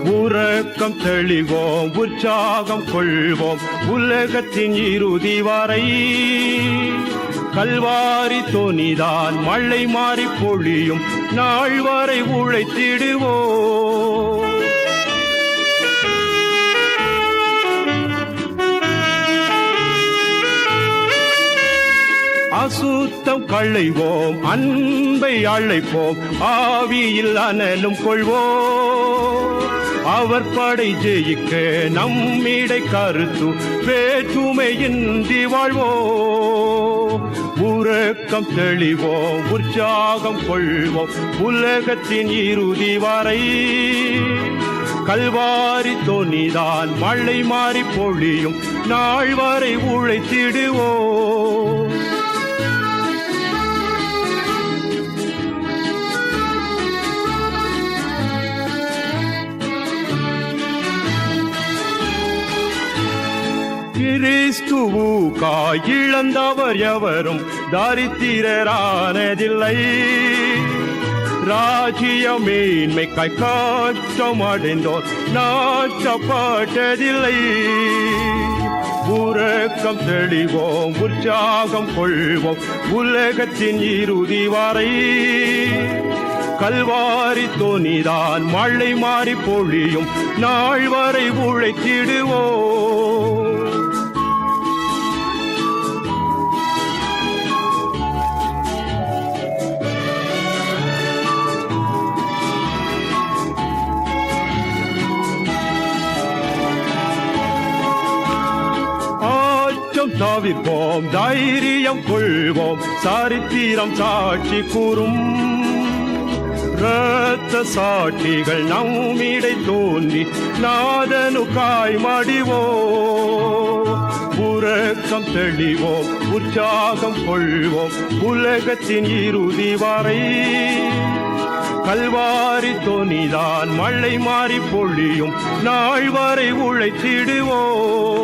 உறக்கம் தெளிவோம், உற்சாகம் கொள்வோம், உலகத்தின் இறுதி வரை. கல்வாரி தொனிதான் மழை மாறி பொழியும் நாள் வரை உழைத்திடுவோம். அசுத்தம் களைவோம், அன்பை அழைப்போம், ஆவியில் அனலும் கொள்வோம். அவர் படை ஜெயிக்க நம்மிடை கருத்து வேற்றுமையின்றி வாழ்வோம். உறக்கம் தெளிவோம், உற்சாகம் கொள்வோம், உலகத்தின் இறுதி வரை. கல்வாரி தொனிதான் மழை மாறி பொழியும் நாள் வரை உழைத்திடுவோம். கிறிஸ்துவுக்காய் இழந்தவர் எவரும் தரித்திரரானதில்லை. ராஜ்ய மேன்மைக்காய் கஷ்டமடைந்தோர் நாட்டப்பட்டதில்லை. உறக்கம் தெளிவோம், உற்சாகம் கொள்வோம், உலகத்தின் இறுதி வரை. கல்வாரி தொனிதான் மழை மாறி பொழியும் நாள் வரை உழைத்திடுவோம். தவிர்ப்போம், தைரியம் கொள்வோம், சரித்திரம் சாட்சி கூறும். இரத்த சாட்சிகள் நம்மிடை தோன்றி நாதனுக்காய் மடிவோம். உறக்கம் தெளிவோம், உற்சாகம் கொள்வோம், உலகத்தின் இறுதி வரை. கல்வாரி தொனிதான் மழை மாறி பொழியும் நாள் வரை உழைத்திடுவோம்.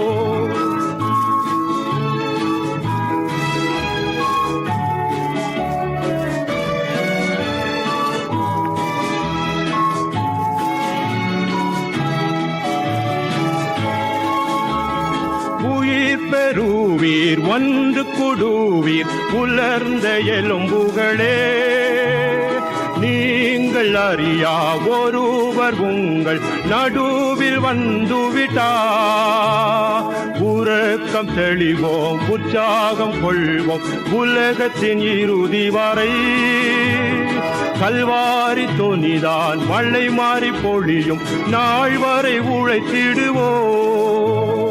பெறுவீர், ஒன்று கொடுவீர், உலர்ந்த எலும்புகளே. நீங்கள் அறியா ஒருவர் உங்கள் நடுவில் வந்துவிட்டார். உறக்கம் தெளிவோம், உற்சாகம் கொள்வோம், உலகத்தின் இறுதி வரை. கல்வாரி தொனிதான் மழை மாறி பொழியும் நாள் வரை உழைத்திடுவோம்.